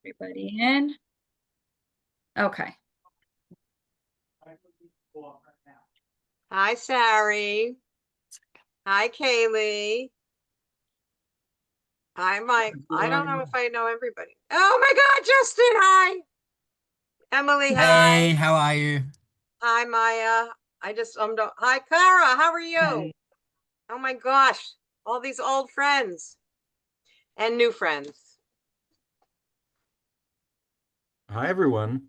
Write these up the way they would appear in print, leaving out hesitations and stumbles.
Everybody in? Okay. Hi, Sari. Hi, Kaylee. Hi, Mike. I don't know if I know everybody. Oh my God, Justin. Hi. Emily, hi. Hey, how are you? Hi, Maya. Hi, Clara. How are you? Hey. Oh my gosh. All these old friends and new friends. Hi, everyone.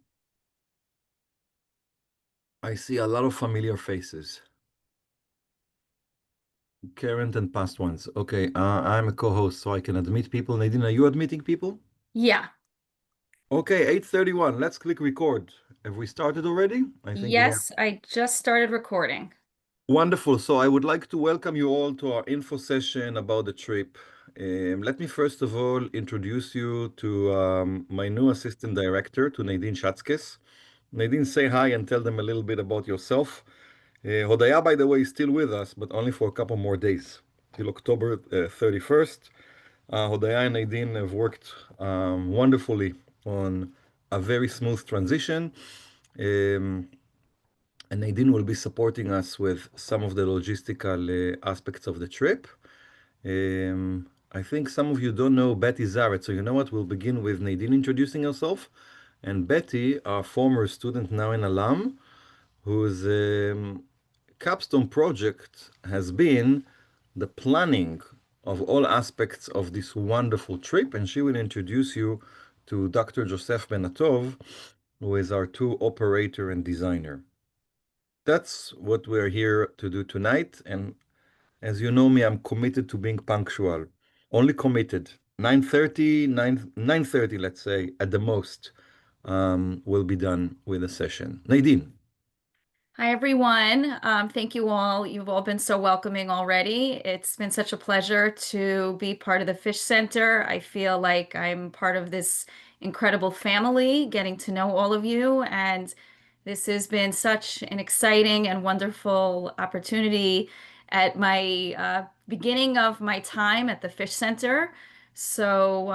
I see a lot of familiar faces, current and past ones. Okay, I'm a co-host, so I can admit people. Nadine, are you admitting people? Yeah. Okay, 8:31. Let's click record. Have we started already? I think we have. Yes, I just started recording. Wonderful. So I would like to welcome you all to our info session about the trip. Let me first of all introduce you to my new assistant director, to Nadine Schatzkes. Nadine, say hi and tell them a little bit about yourself. Hodaya, by the way, is still with us, but only for a couple more days, till October 31st. Hodaya and Nadine have worked wonderfully on a very smooth transition. Um, and Nadine will be supporting us with some of the logistical aspects of the trip. I think some of you don't know Betty Zaret, so you know what? We'll begin with Nadine introducing herself. And Betty, our former student, now an alum, whose capstone project has been the planning of all aspects of this wonderful trip. And she will introduce you to Dr. Joseph Benatov, who is our tour operator and designer. That's what we're here to do tonight. And as you know me, I'm committed to being punctual. Only committed. 9:30, 9:30, let's say, at the most, will be done with the session. Nadine. Hi, everyone. Thank you all. You've all been so welcoming already. It's been such a pleasure to be part of the Fish Center. I feel like I'm part of this incredible family, getting to know all of you. And this has been such an exciting and wonderful opportunity at my beginning of my time at the Fish Center. So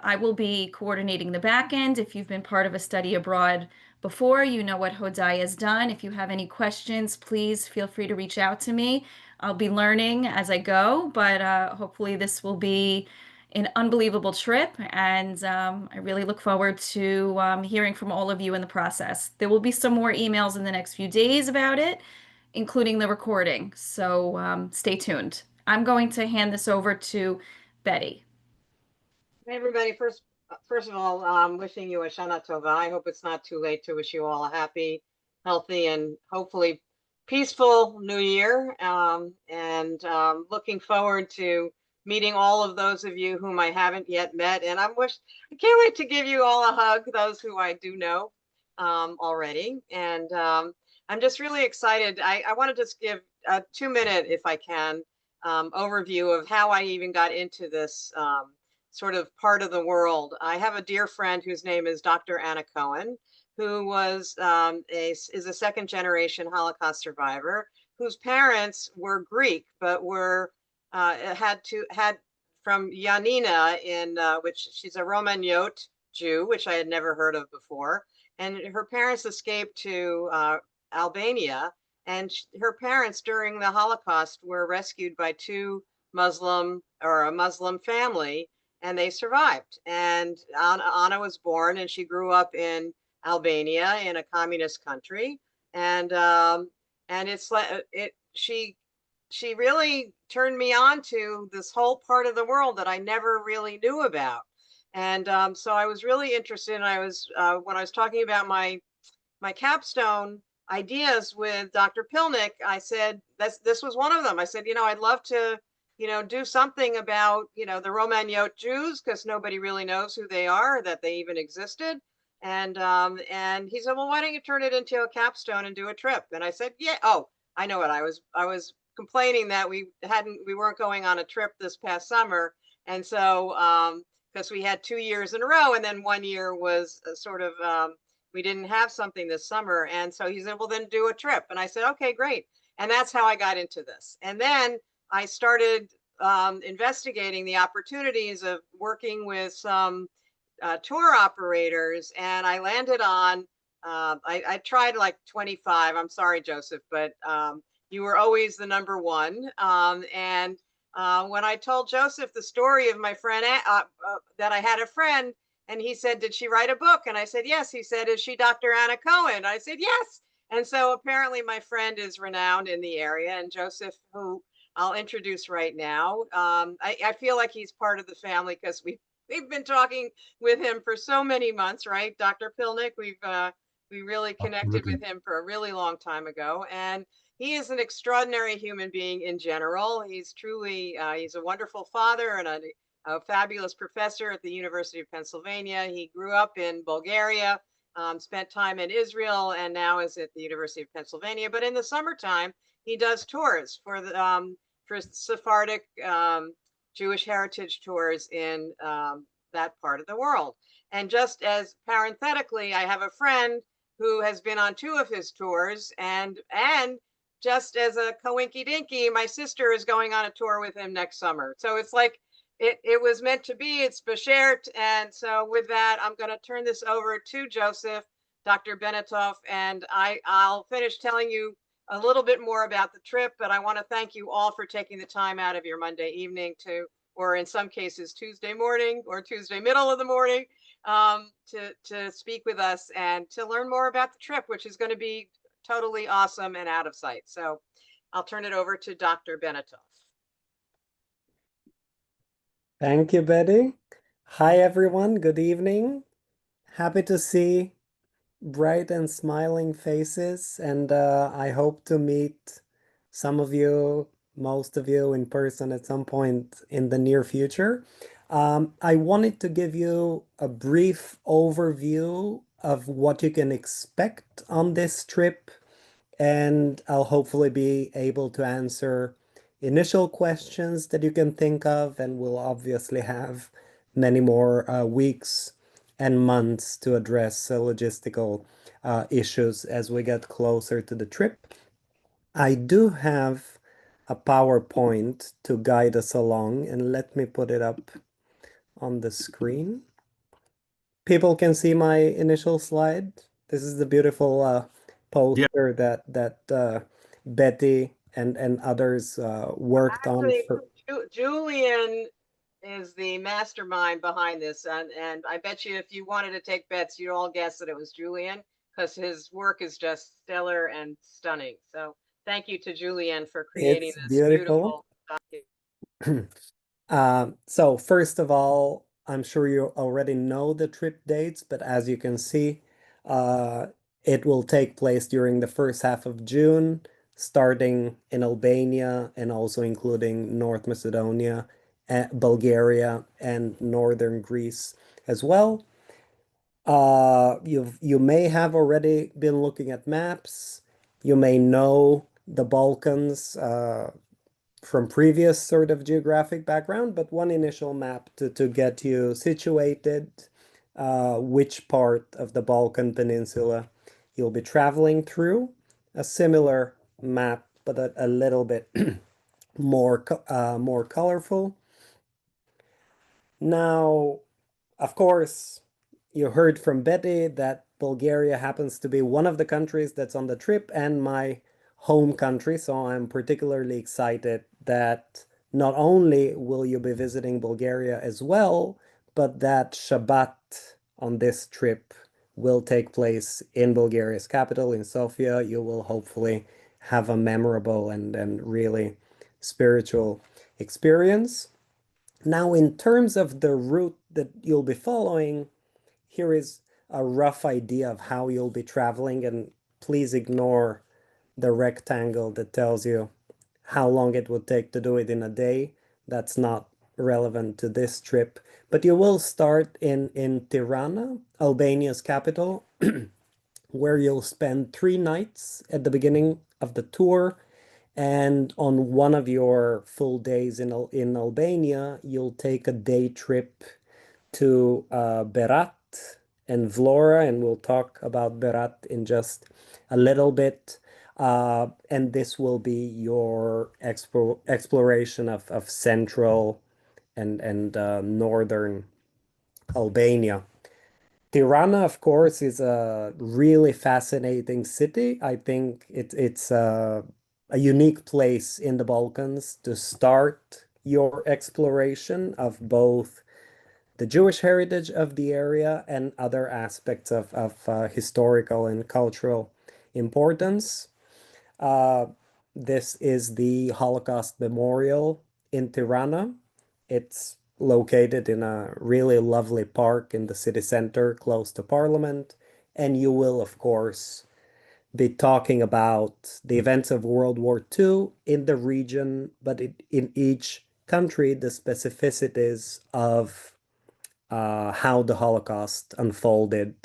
I will be coordinating the back end. If you've been part of a study abroad before, you know what Hodai has done. If you have any questions, please feel free to reach out to me. I'll be learning as I go, but hopefully this will be an unbelievable trip, and I really look forward to hearing from all of you in the process. There will be some more emails in the next few days about it, including the recording, so stay tuned. I'm going to hand this over to Betty. Hey, everybody. First of all, wishing you a Shana Tova. I hope it's not too late to wish you all a happy, healthy, and hopefully peaceful new year. And looking forward to meeting all of those of you whom I haven't yet met. And I can't wait to give you all a hug, those who I do know already. And I'm just really excited. I want to just give a 2-minute, if I can, overview of how I even got into this sort of part of the world. I have a dear friend whose name is Dr. Anna Cohen, who is a second generation Holocaust survivor, whose parents were Greek, but had from Yanina in which she's a Romagnot Jew, which I had never heard of before, and her parents escaped to Albania, and her parents during the Holocaust were rescued by a Muslim family, and they survived. And Anna was born, and she grew up in Albania, in a communist country, and it's like she really turned me on to this whole part of the world that I never really knew about. And so I was really interested. And I was when I was talking about my capstone ideas with Dr. Pilnick, I said this was one of them. I said, I'd love to, do something about, the Romagnot Jews, because nobody really knows who they are, that they even existed. And he said, well, why don't you turn it into a capstone and do a trip? And I said, yeah. Oh, I know it. I was complaining that we weren't going on a trip this past summer, and so because we had 2 years in a row, and then one year was sort of we didn't have something this summer. And so he said, well, then do a trip. And I said, okay, great. And that's how I got into this. And then I started investigating the opportunities of working with some tour operators, and I landed on. I tried like 25. I'm sorry, Joseph, but you were always the number one. And when I told Joseph the story of my friend, that I had a friend, and he said, "Did she write a book?" And I said, "Yes." He said, "Is she Dr. Anna Cohen?" I said, "Yes." And so apparently my friend is renowned in the area, and Joseph, who I'll introduce right now. I feel like he's part of the family because we've been talking with him for so many months, right, Dr. Pilnick? We really connected Absolutely. with him for a really long time ago, and he is an extraordinary human being in general. He's truly he's a wonderful father and a fabulous professor at the University of Pennsylvania. He grew up in Bulgaria, spent time in Israel, and now is at the University of Pennsylvania. But in the summertime, he does tours for Sephardic Jewish heritage tours in that part of the world. And just as parenthetically, I have a friend who has been on two of his tours, and just as a coinky dinky, my sister is going on a tour with him next summer. So it's like it was meant to be. It's beshert. And so with that, I'm going to turn this over to Joseph, Dr. Benetoff, and I'll finish telling you a little bit more about the trip, but I want to thank you all for taking the time out of your Monday evening to, or in some cases, Tuesday morning or Tuesday middle of the morning, to speak with us and to learn more about the trip, which is going to be totally awesome and out of sight. So I'll turn it over to Dr. Benetoff. Thank you, Betty. Hi, everyone. Good evening. Happy to see bright and smiling faces, and I hope to meet some of you, most of you in person at some point in the near future. I wanted to give you a brief overview of what you can expect on this trip, and I'll hopefully be able to answer initial questions that you can think of, and we'll obviously have many more weeks and months to address logistical issues as we get closer to the trip. I do have a PowerPoint to guide us along, and let me put it up on the screen. People can see my initial slide. This is the beautiful Yeah. poster that Betty and others worked on Actually, for. Julian is the mastermind behind this, and I bet you if you wanted to take bets, you'd all guess that it was Julian because his work is just stellar and stunning. So thank you to Julian for creating It's this beautiful. beautiful document. So first of all, I'm sure you already know the trip dates, but as you can see, uh, it will take place during the first half of June, starting in Albania and also including North Macedonia, Bulgaria, and northern Greece as well. You may have already been looking at maps. You may know the Balkans from previous sort of geographic background, but one initial map to get you situated, which part of the Balkan Peninsula you'll be traveling through. A similar map, but a little bit more colorful. Now, of course, you heard from Betty that Bulgaria happens to be one of the countries that's on the trip and my home country. So I'm particularly excited that not only will you be visiting Bulgaria as well, but that Shabbat on this trip will take place in Bulgaria's capital, in Sofia. You will hopefully have a memorable and really spiritual experience. Now, in terms of the route that you'll be following, here is a rough idea of how you'll be traveling, and please ignore the rectangle that tells you how long it would take to do it in a day. That's not relevant to this trip. But you will start in Tirana, Albania's capital, where you'll spend 3 nights at the beginning of the tour. And on one of your full days in Albania, you'll take a day trip to Berat and Vlora, and we'll talk about Berat in just a little bit. And this will be your exploration of central and northern Albania. Tirana, of course, is a really fascinating city. I think it's a unique place in the Balkans to start your exploration of both the Jewish heritage of the area and other aspects of historical and cultural importance. Uh, this is the Holocaust Memorial in Tirana. It's located in a really lovely park in the city center close to Parliament. And you will, of course, be talking about the events of World War II in the region, but in each country, the specificities of how the Holocaust unfolded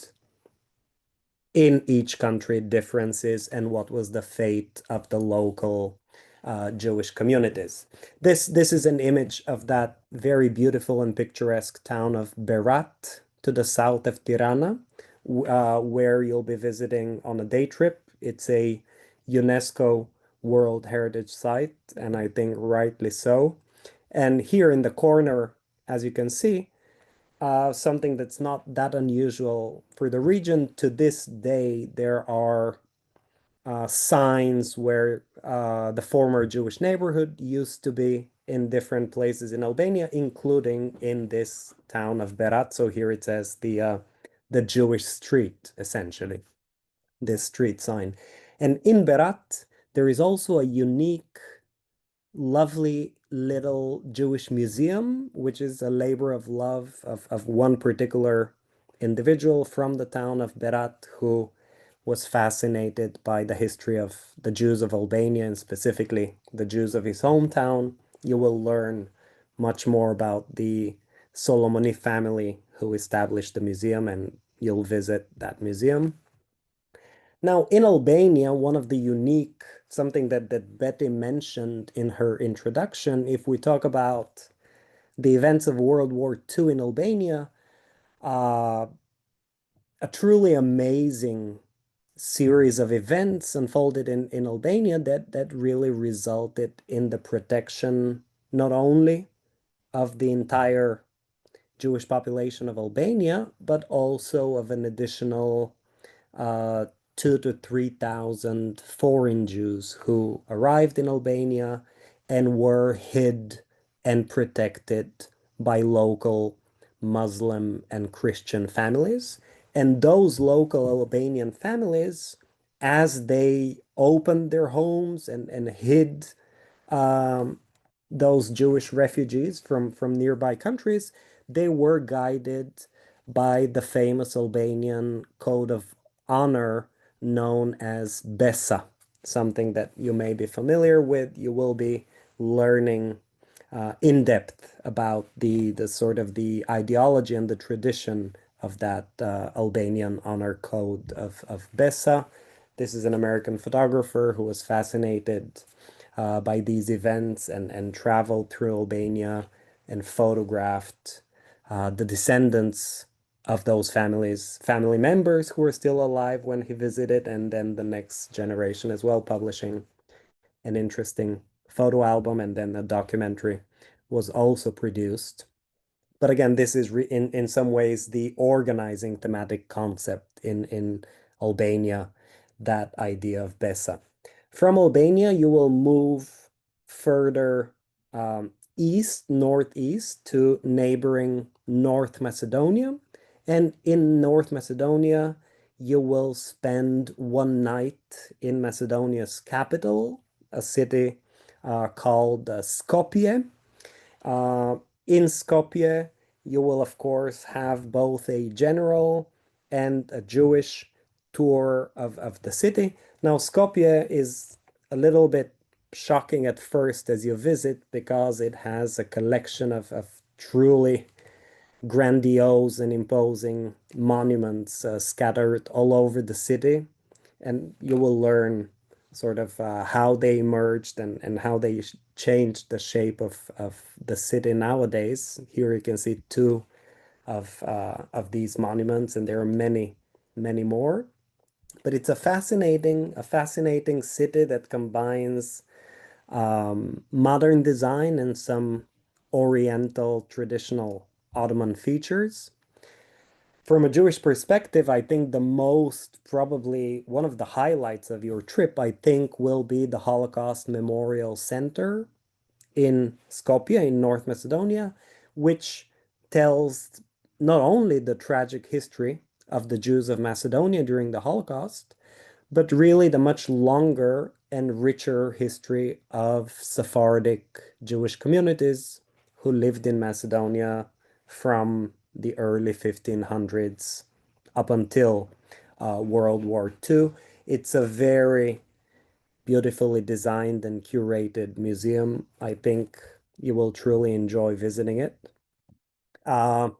in each country, differences, and what was the fate of the local Jewish communities. This is an image of that very beautiful and picturesque town of Berat to the south of Tirana, where you'll be visiting on a day trip. It's a UNESCO World Heritage Site, and I think rightly so. And here in the corner, as you can see, something that's not that unusual for the region. To this day, there are signs where the former Jewish neighborhood used to be in different places in Albania, including in this town of Berat. So here it says the Jewish street, essentially, this street sign. And in Berat, there is also a unique lovely little Jewish museum, which is a labor of love of one particular individual from the town of Berat who was fascinated by the history of the Jews of Albania and specifically the Jews of his hometown. You will learn much more about the Solomoni family who established the museum, and you'll visit that museum. Now, in Albania, one of the unique, something that Betty mentioned in her introduction, if we talk about the events of World War II in Albania, uh, a truly amazing series of events unfolded in Albania that really resulted in the protection not only of the entire Jewish population of Albania, but also of an additional uh, 2 to 3 thousand foreign Jews who arrived in Albania and were hid and protected by local Muslim and Christian families. And those local Albanian families, as they opened their homes and hid um, those Jewish refugees from nearby countries, they were guided by the famous Albanian code of honor known as Besa, something that you may be familiar with. You will be learning in depth about the sort of the ideology and the tradition of that Albanian honor code of Besa. This is an American photographer who was fascinated by these events and traveled through Albania and photographed the descendants of those family members who were still alive when he visited, and then the next generation as well, publishing an interesting photo album, and then a documentary was also produced. But again, this is in some ways the organizing thematic concept in Albania, that idea of Besa. From Albania, you will move further east, northeast to neighboring North Macedonia. And in North Macedonia, you will spend one night in Macedonia's capital, a city called Skopje. Uh, in Skopje, you will, of course, have both a general and a Jewish tour of the city. Now, Skopje is a little bit shocking at first as you visit because it has a collection of truly grandiose and imposing monuments scattered all over the city. And you will learn sort of how they emerged and how they changed the shape of the city nowadays. Here you can see two of these monuments, and there are many, many more. But it's a fascinating city that combines modern design and some Oriental traditional Ottoman features. From a Jewish perspective, I think the most probably one of the highlights of your trip, I think, will be the Holocaust Memorial Center in Skopje in North Macedonia, which tells not only the tragic history of the Jews of Macedonia during the Holocaust, but really the much longer and richer history of Sephardic Jewish communities who lived in Macedonia from the early 1500s up until World War II. It's a very beautifully designed and curated museum. I think you will truly enjoy visiting it. Uh,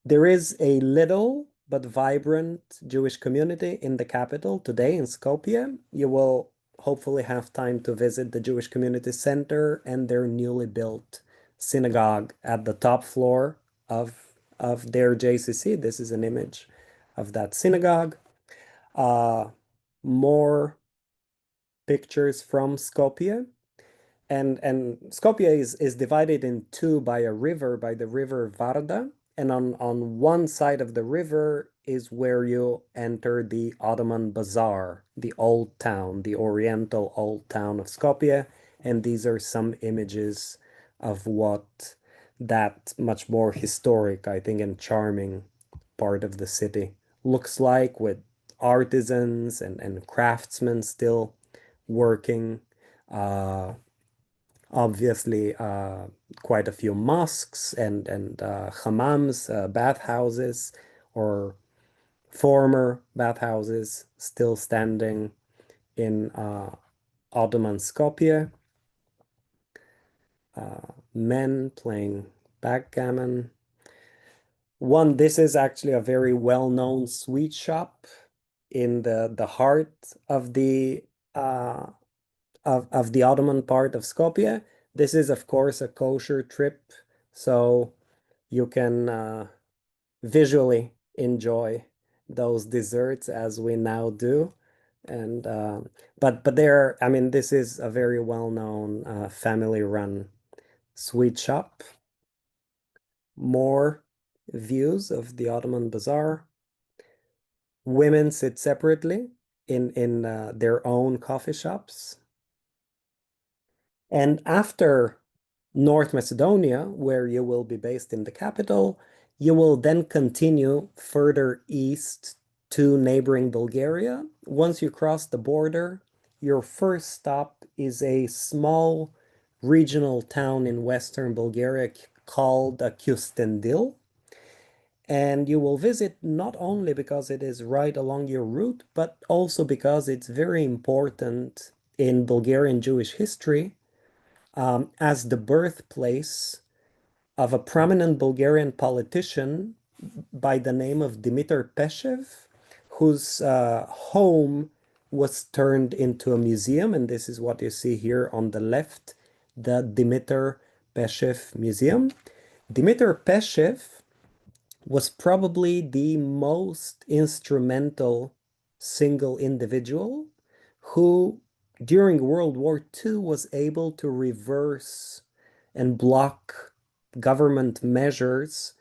there is a little but vibrant Jewish community in the capital today in Skopje. You will hopefully have time to visit the Jewish Community Center and their newly built synagogue at the top floor of their JCC. This is an image of that synagogue. Uh, More pictures from Skopje. And Skopje is divided in two by a river, by the river Varda. And on one side of the river is where you enter the Ottoman Bazaar, the old town, the Oriental old town of Skopje. And these are some images of what that much more historic, I think, and charming part of the city looks like, with artisans and craftsmen still working. Uh, Obviously, quite a few mosques and hammams, bathhouses, or former bathhouses still standing in Ottoman Skopje. Men playing backgammon. This is actually a very well-known sweet shop in the heart of uh, the Ottoman part of Skopje. This is, of course, a kosher trip, so you can visually enjoy those desserts as we now do. And but there, I mean, this is a very well-known family-run sweet shop. More views of the Ottoman Bazaar. Women sit separately in their own coffee shops. And after North Macedonia, where you will be based in the capital, you will then continue further east to neighboring Bulgaria. Once you cross the border, your first stop is a small regional town in western Bulgaria called Kyustendil. And you will visit not only because it is right along your route, but also because it's very important in Bulgarian Jewish history as the birthplace of a prominent Bulgarian politician by the name of Dimitar Peshev, whose home was turned into a museum. And this is what you see here on the left, the Dimitar Peshev Museum. Dimitar Peshev was probably the most instrumental single individual who, during World War II, was able to reverse and block government measures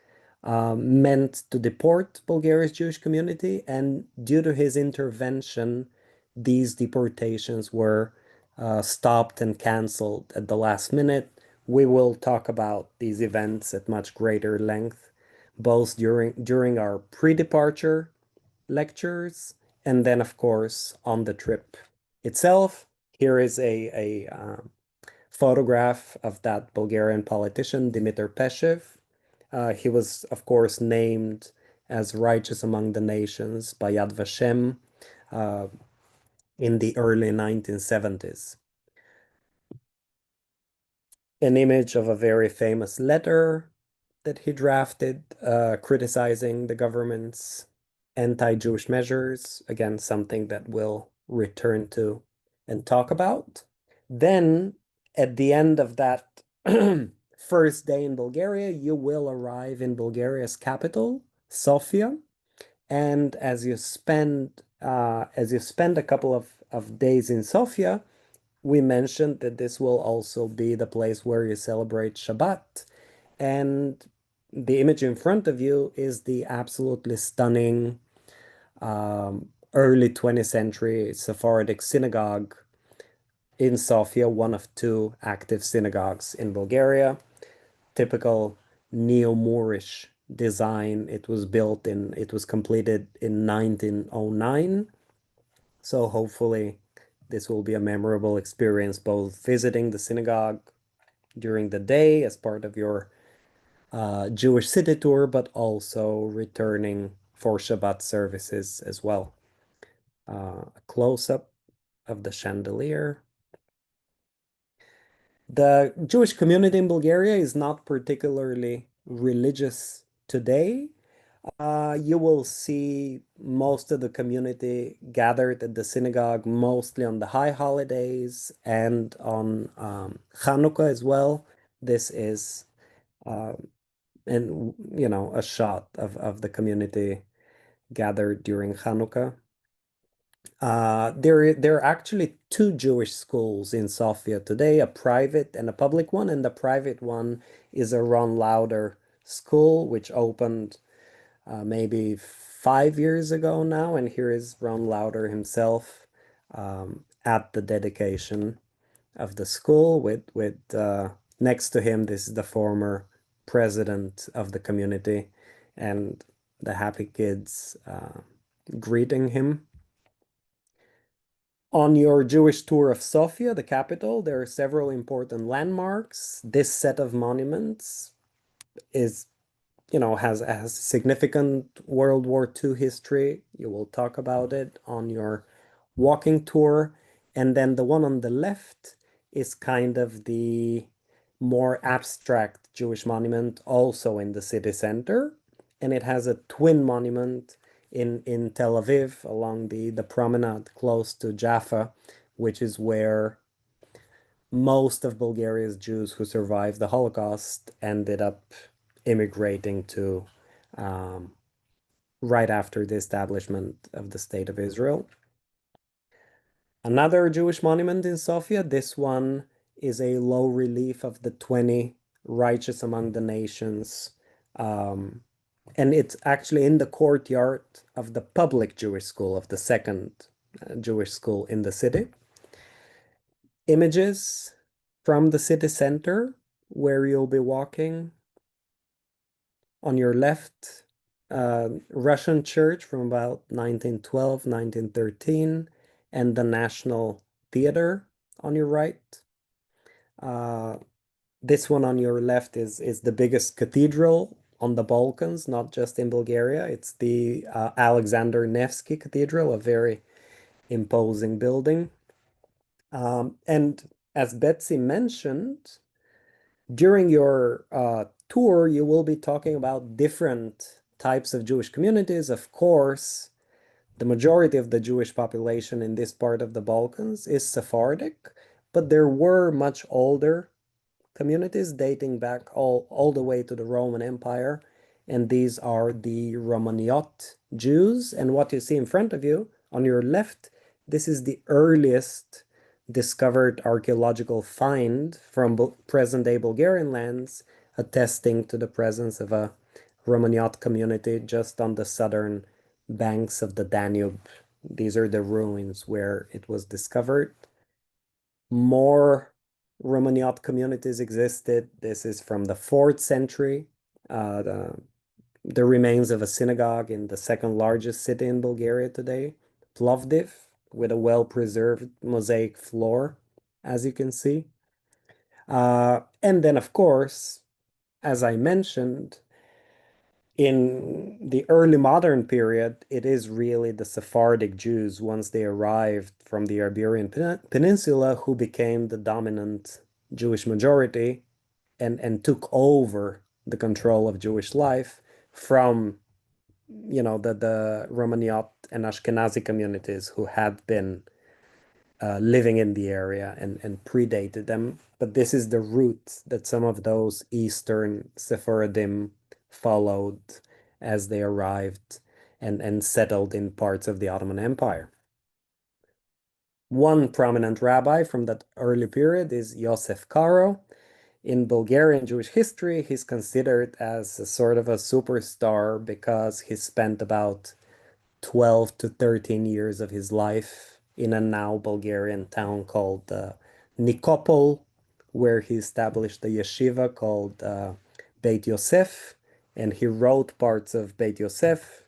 meant to deport Bulgaria's Jewish community. And due to his intervention, these deportations were stopped and canceled at the last minute. We will talk about these events at much greater length, both during our pre-departure lectures and then, of course, on the trip itself. Here is a photograph of that Bulgarian politician, Dimitar Peshev. He was, of course, named as righteous among the nations by Yad Vashem uh, in the early 1970s. An image of a very famous letter that he drafted criticizing the government's anti-Jewish measures. Again, something that we'll return to and talk about. Then, at the end of that first day in Bulgaria, you will arrive in Bulgaria's capital, Sofia. And as you spend a couple of days in Sofia, we mentioned that this will also be the place where you celebrate Shabbat. And the image in front of you is the absolutely stunning early 20th century Sephardic synagogue in Sofia, one of two active synagogues in Bulgaria. Typical neo-Moorish design. It was completed in 1909. So hopefully this will be a memorable experience, both visiting the synagogue during the day as part of your Jewish city tour, but also returning for Shabbat services as well. A close-up of the chandelier. The Jewish community in Bulgaria is not particularly religious today. You will see most of the community gathered at the synagogue, mostly on the high holidays and on Hanukkah as well. This is, uh, and you know, a shot of the community gathered during Hanukkah. There are actually two Jewish schools in Sofia today, a private and a public one, and the private one is a Ron Lauder school, which opened maybe 5 years ago now, and here is Ron Lauder himself at the dedication of the school with next to him, this is the former president of the community, and the happy kids greeting him. On your Jewish tour of Sofia, the capital, there are several important landmarks. This set of monuments is, you know, has significant World War II history. You will talk about it on your walking tour. And then the one on the left is kind of the more abstract Jewish monument, also in the city center. And it has a twin monument in Tel Aviv along the promenade close to Jaffa, which is where most of Bulgaria's Jews who survived the Holocaust ended up immigrating to um, right after the establishment of the State of Israel. Another Jewish monument in Sofia, this one is a low relief of the 20 righteous among the nations. And it's actually in the courtyard of the public Jewish school, of the second Jewish school in the city. Images from the city center where you'll be walking. On your left, Russian church from about 1912, 1913, and the National Theater on your right. Uh, this one on your left is the biggest cathedral on the Balkans, not just in Bulgaria. It's the Alexander Nevsky Cathedral, a very imposing building. And as Betsy mentioned, during your tour, you will be talking about different types of Jewish communities. Of course, the majority of the Jewish population in this part of the Balkans is Sephardic, but there were much older communities dating back all the way to the Roman Empire. And these are the Romaniot Jews. And what you see in front of you on your left, this is the earliest discovered archaeological find from present-day Bulgarian lands, attesting to the presence of a Romaniot community just on the southern banks of the Danube. These are the ruins where it was discovered. More Romaniot communities existed. This is from the 4th century. The remains of a synagogue in the second largest city in Bulgaria today, Plovdiv, with a well-preserved mosaic floor, as you can see. And then, of course, as I mentioned, in the early modern period, it is really the Sephardic Jews, once they arrived from the Iberian Peninsula, who became the dominant Jewish majority and took over the control of Jewish life from, you know, the Romaniot and Ashkenazi communities who had been living in the area and predated them. But this is the route that some of those Eastern Sephardim followed as they arrived and settled in parts of the Ottoman Empire. One prominent rabbi from that early period is Yosef Karo. in Bulgarian Jewish history, he's considered as a sort of a superstar because he spent about 12 to 13 years of his life in a now Bulgarian town called Nikopol, where he established a yeshiva called Beit Yosef, and he wrote parts of Beit Yosef,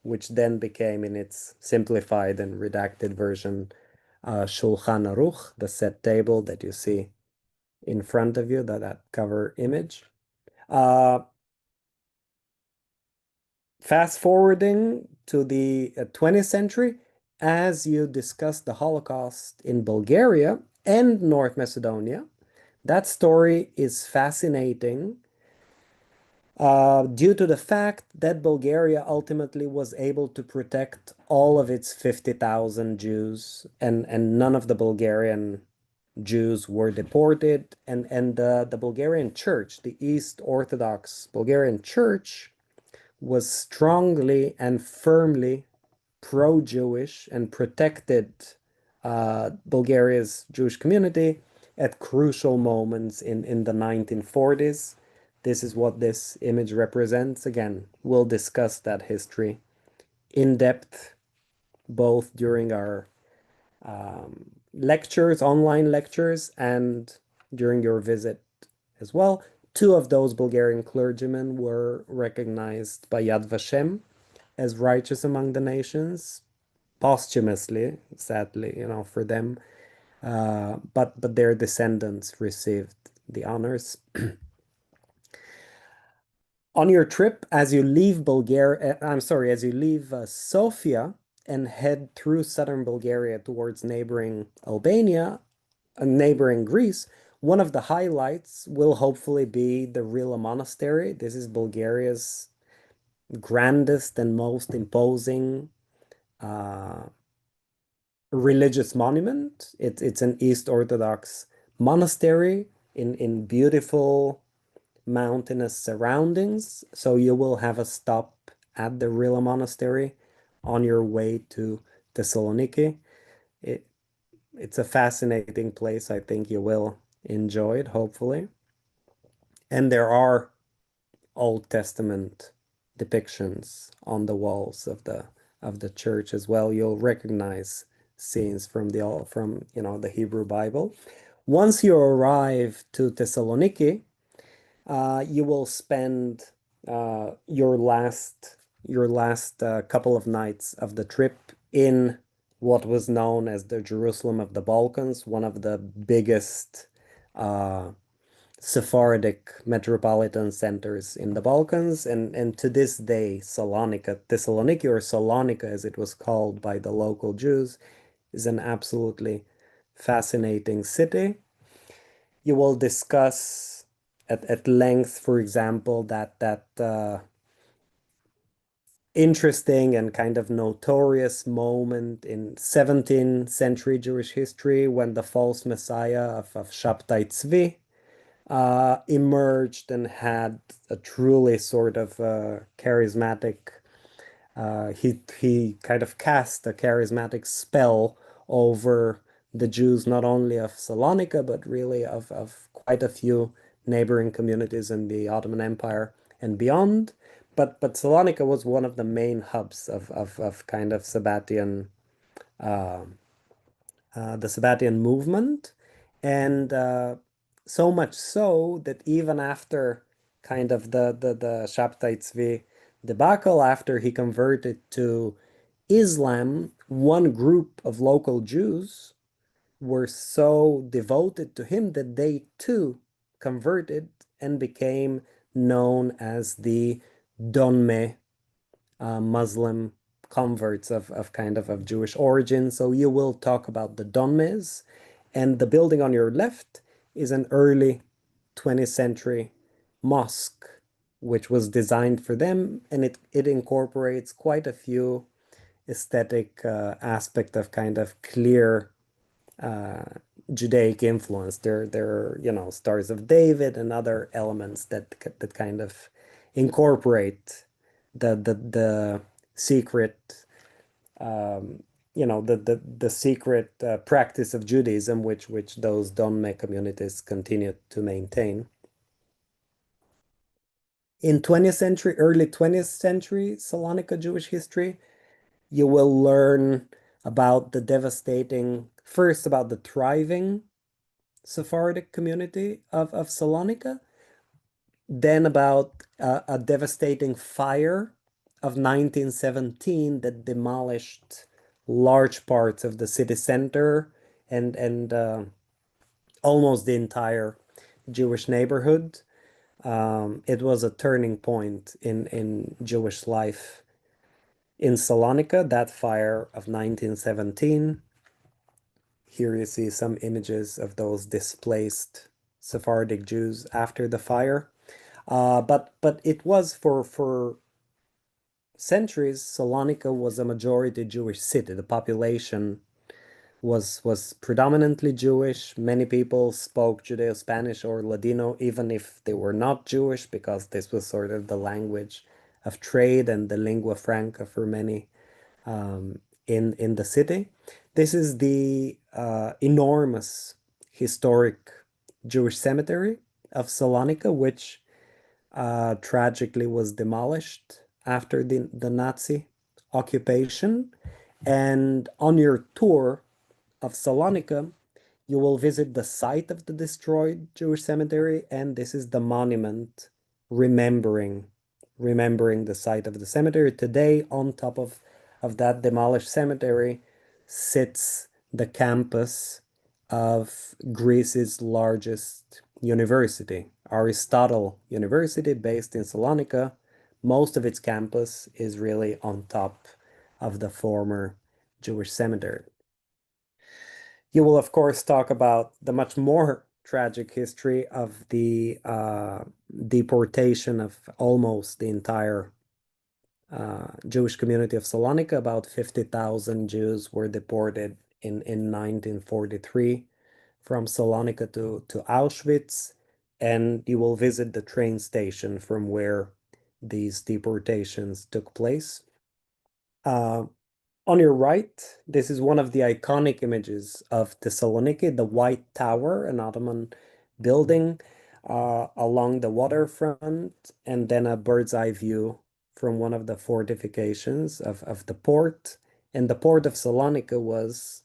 which then became, in its simplified and redacted version, Shulchan Aruch, the set table that you see in front of you, that cover image. Uh, Fast forwarding to the 20th century, as you discuss the Holocaust in Bulgaria and North Macedonia, that story is fascinating due to the fact that Bulgaria ultimately was able to protect all of its 50,000 Jews, and none of the Bulgarian Jews were deported. And the Bulgarian Church, the East Orthodox Bulgarian Church, was strongly and firmly pro-Jewish and protected Bulgaria's Jewish community at crucial moments in the 1940s. This is what this image represents. Again, we'll discuss that history in depth, both during our lectures, online lectures, and during your visit as well. Two of those Bulgarian clergymen were recognized by Yad Vashem as righteous among the nations, posthumously, sadly, for them. But their descendants received the honors. On your trip, as you leave Bulgaria, I'm sorry, as you leave Sofia and head through southern Bulgaria towards neighboring Albania, neighboring Greece, one of the highlights will hopefully be the Rila Monastery. This is Bulgaria's grandest and most imposing religious monument. It's an East Orthodox monastery in beautiful mountainous surroundings. So you will have a stop at the Rila Monastery on your way to Thessaloniki. It, it's a fascinating place. I think you will enjoy it, hopefully. And there are Old Testament depictions on the walls of the church as well. You'll recognize scenes from the Hebrew Bible. Once you arrive to Thessaloniki, you will spend your last couple of nights of the trip in what was known as the Jerusalem of the Balkans, one of the biggest Sephardic metropolitan centers in the Balkans, and to this day, Thessaloniki, or Salonika as it was called by the local Jews, is an absolutely fascinating city. You will discuss at length, for example, that interesting and kind of notorious moment in 17th century Jewish history when the false messiah of Shabtai Tzvi emerged and had a truly sort of charismatic. He kind of cast a charismatic spell over the Jews, not only of Salonika, but really of quite a few neighboring communities in the Ottoman Empire and beyond. But Salonika was one of the main hubs of kind of uh, the Sabbatian movement. And so much so that even after kind of the Shabtai Tzvi debacle, after he converted to Islam, one group of local Jews were so devoted to him that they too converted and became known as the Donme Muslim converts of kind of Jewish origin. So you will talk about the Donmes, and the building on your left is an early 20th century mosque, which was designed for them, and it incorporates quite a few aesthetic aspect of kind of clear uh, Judaic influence. There are, Stars of David and other elements that kind of incorporate the secret, the secret practice of Judaism, which those Donme communities continue to maintain. In 20th century, early 20th century Salonika Jewish history, you will learn about the devastating, first about the thriving Sephardic community of Salonika, then about a devastating fire of 1917 that demolished large parts of the city center and almost the entire Jewish neighborhood. It was a turning point in Jewish life in Salonika, that fire of 1917. Here you see some images of those displaced Sephardic Jews after the fire. But it was for centuries, Salonika was a majority Jewish city. The population was predominantly Jewish. Many people spoke Judeo-Spanish or Ladino, even if they were not Jewish, because this was sort of the language of trade and the lingua franca for many in the city. This is the enormous historic Jewish cemetery of Salonika, which tragically was demolished after the Nazi occupation. And on your tour of Salonika, you will visit the site of the destroyed Jewish cemetery, and this is the monument remembering remembering the site of the cemetery. Today, on top of that demolished cemetery, sits the campus of Greece's largest university, Aristotle University, based in Salonika. Most of its campus is really on top of the former Jewish cemetery. You will, of course, talk about the much more tragic history of the deportation of almost the entire Jewish community of Salonika. About 50,000 Jews were deported in 1943 from Salonika to Auschwitz, and you will visit the train station from where these deportations took place. Uh, on your right, this is one of the iconic images of Thessaloniki, the White Tower, an Ottoman building along the waterfront, and then a bird's eye view from one of the fortifications of the port. And the port of Salonika was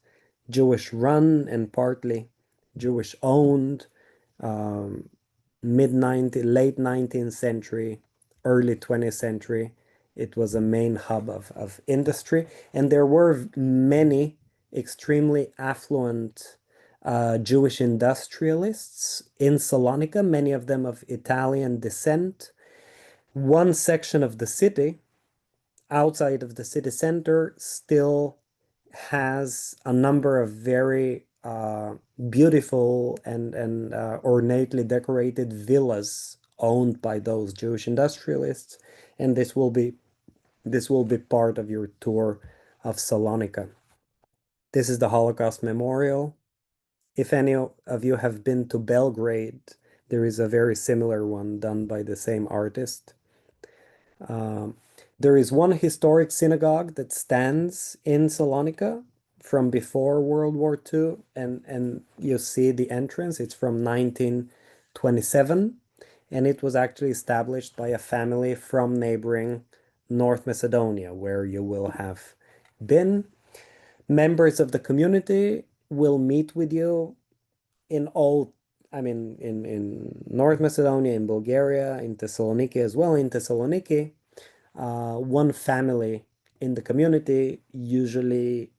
Jewish run and partly Jewish owned, um, late 19th century, early 20th century. It was a main hub of industry, and there were many extremely affluent Jewish industrialists in Salonika, many of them of Italian descent. One section of the city, outside of the city center, still has a number of very beautiful and ornately decorated villas owned by those Jewish industrialists, and this will be part of your tour of Salonika. This is the Holocaust Memorial. If any of you have been to Belgrade, there is a very similar one done by the same artist. Um, there is one historic synagogue that stands in Salonika from before World War II, and you see the entrance. It's from 1927, and it was actually established by a family from neighboring North Macedonia, where you will have been. Members of the community will meet with you in all, I mean, in North Macedonia, in Bulgaria, in Thessaloniki as well. In Thessaloniki, one family in the community usually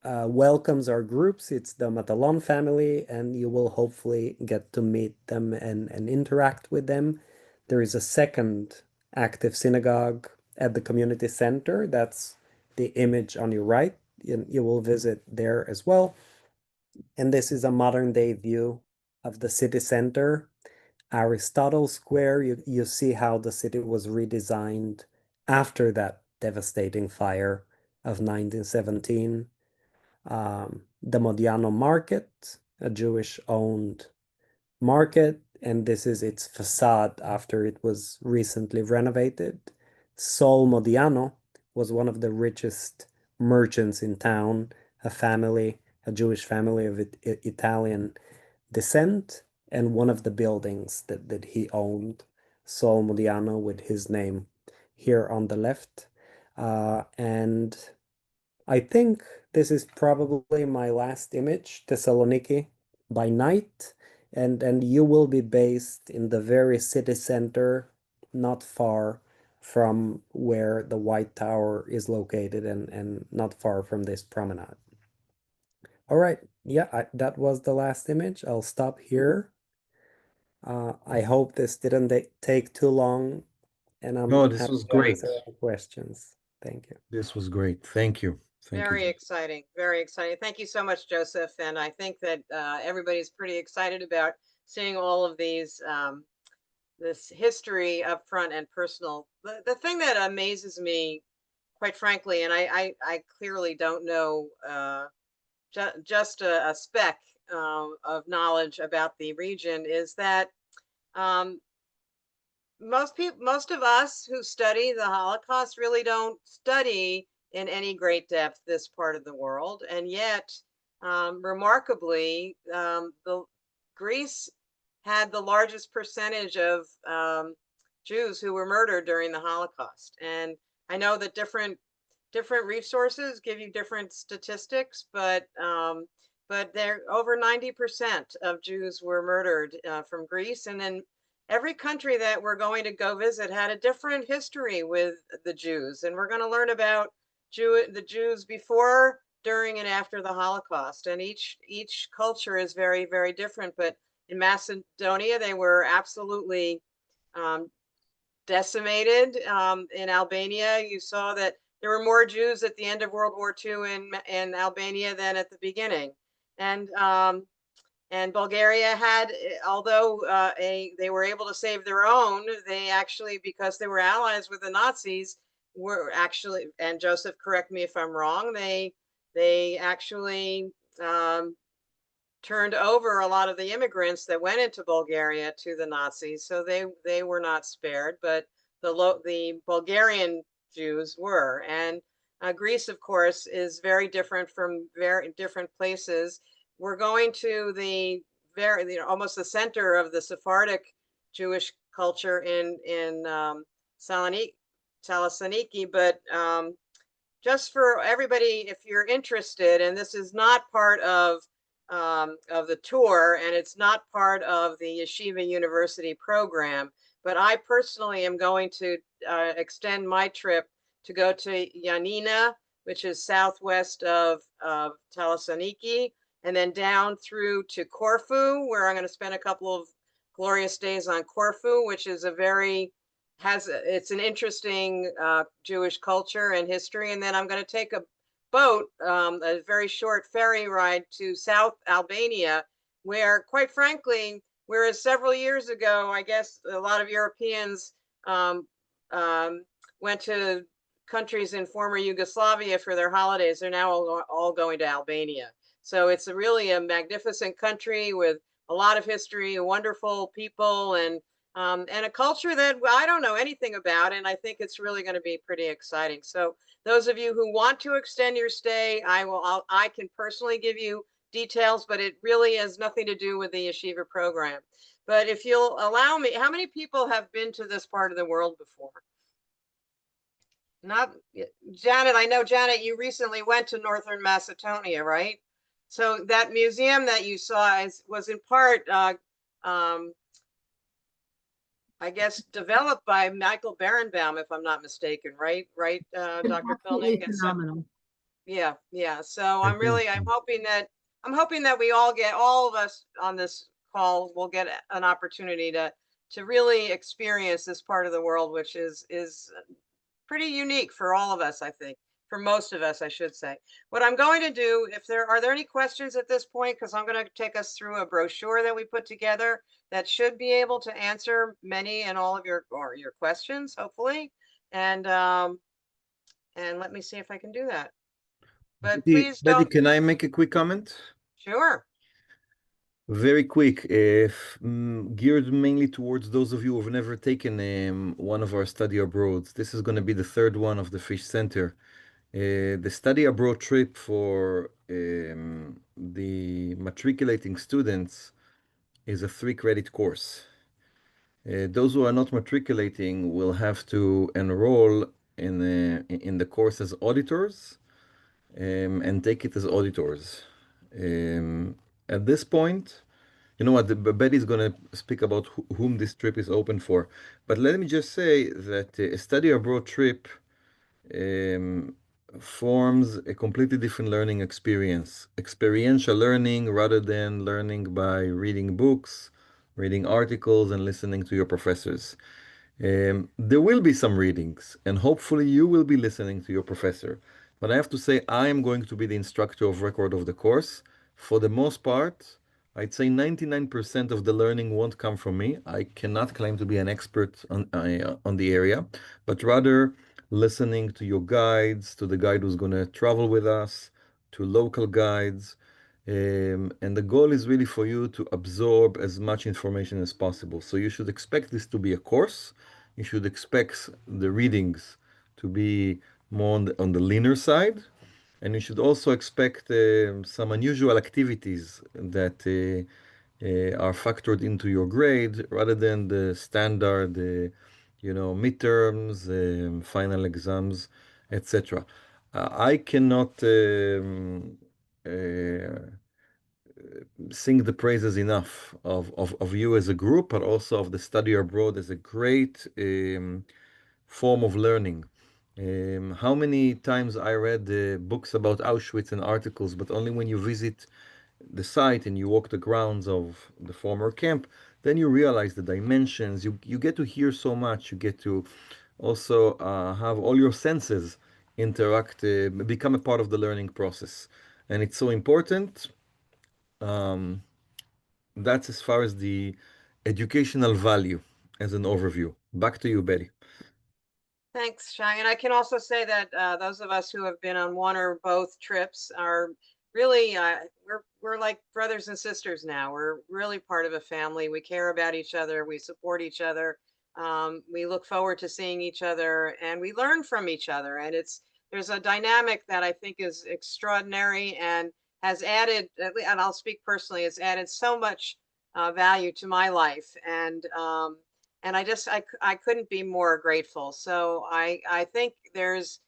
welcomes our groups. It's the Matalon family, and you will hopefully get to meet them and interact with them. There is a second active synagogue at the community center. That's the image on your right. You will visit there as well. And this is a modern day view of the city center. Aristotle Square, you see how the city was redesigned after that devastating fire of 1917. The Modiano Market, a Jewish-owned market, and this is its facade after it was recently renovated. Sol Modiano was one of the richest merchants in town, a Jewish family of Italian descent, and one of the buildings that he owned Sol Modiano with his name here on the left. And I think this is probably my last image, Thessaloniki by night, and you will be based in the very city center, not far from where the White Tower is located and not far from this promenade. All right, yeah, that was the last image. I'll stop here. I hope this didn't take too long, and No, I'm this happy was to great. answer any questions. Thank you. This was great. Thank you. Thank you. Very exciting, very exciting. Thank you so much, Joseph. And I think that everybody's pretty excited about seeing all of these this history up front and personal. The thing that amazes me, quite frankly, and I clearly don't know just a speck of knowledge about the region, is that um, most of us who study the Holocaust really don't study in any great depth this part of the world, and yet, remarkably, the Greece had the largest percentage of Jews who were murdered during the Holocaust. And I know that different resources give you different statistics, but there over 90% of Jews were murdered from Greece, and then every country that we're going to go visit had a different history with the Jews, and we're going to learn about the Jews before, during, and after the Holocaust. And each culture is very, very different. But in Macedonia, they were absolutely um, decimated. In Albania, you saw that there were more Jews at the end of World War II in Albania than at the beginning. And Bulgaria had, although they were able to save their own, they actually, because they were allies with the Nazis, were actually, and Joseph, correct me if I'm wrong, they actually turned over a lot of the immigrants that went into Bulgaria to the Nazis. So they were not spared, but the Bulgarian Jews were. And Greece, of course, is very different from very different places. We're going to the very, almost the center of the Sephardic Jewish culture in Saloniki, but just for everybody, if you're interested, and this is not part of the tour, and it's not part of the Yeshiva University program, but I personally am going to extend my trip to go to Yanina, which is southwest of Thessaloniki, and then down through to Corfu, where I'm going to spend a couple of glorious days on Corfu, which is a very it's an interesting Jewish culture and history. And then I'm going to take a boat, a very short ferry ride to South Albania, where, quite frankly, whereas several years ago, I guess a lot of Europeans um, um, went to countries in former Yugoslavia for their holidays, they're now all going to Albania. So it's really a magnificent country with a lot of history, wonderful people, and a culture that I don't know anything about, and I think it's really going to be pretty exciting. So those of you who want to extend your stay, I can personally give you details, but it really has nothing to do with the yeshiva program. But if you'll allow me, how many people have been to this part of the world before? Not Janet. I know, Janet, you recently went to Northern Macedonia, right? So that museum that you saw was in part um, I guess developed by Michael Berenbaum, if I'm not mistaken, right? Right, It's Dr. Pilnick? absolutely And so, phenomenal. yeah, yeah. So I think I'm hoping that we all get, all of us on this call will get an opportunity to really experience this part of the world, which is pretty unique for all of us, I think, for most of us, I should say. What I'm going to do, if there are there any questions at this point, because I'm going to take us through a brochure that we put together that should be able to answer many and all of your questions, hopefully. And and let me see if I can do that. But please Betty, don't. can I make a quick comment? Sure. Very quick, if geared mainly towards those of you who have never taken one of our study abroads. This is going to be the third one of the Fish Center. The study abroad trip for the matriculating students is a 3 credit course. Those who are not matriculating will have to enroll in the course as auditors, and take it as auditors. Um, at this point, you know what, Betty is going to speak about whom this trip is open for. But let me just say that a study abroad trip um, forms a completely different learning experience, experiential learning rather than learning by reading books, reading articles, and listening to your professors. There will be some readings, and hopefully you will be listening to your professor. But I have to say, I am going to be the instructor of record of the course. For the most part, I'd say 99% of the learning won't come from me. I cannot claim to be an expert on the area, but rather listening to your guides, to the guide who's going to travel with us, to local guides. And the goal is really for you to absorb as much information as possible. So you should expect this to be a course. You should expect the readings to be more on the linear side. And you should also expect some unusual activities that are factored into your grade rather than the standard, midterms, final exams, etc. I cannot sing the praises enough of you as a group, but also of the study abroad as a great form of learning. How many times I read books about Auschwitz and articles, but only when you visit the site and you walk the grounds of the former camp, then you realize the dimensions. You get to hear so much. You get to also have all your senses interact, become a part of the learning process. And it's so important. Um, that's as far as the educational value as an overview. Back to you, Betty. Thanks, Shai. And I can also say that those of us who have been on one or both trips are really we're like brothers and sisters now. We're really part of a family. We care about each other. We support each other. We look forward to seeing each other, and we learn from each other. And there's a dynamic that I think is extraordinary and has added, and I'll speak personally, it's added so much value to my life. And I couldn't be more grateful. So I think there's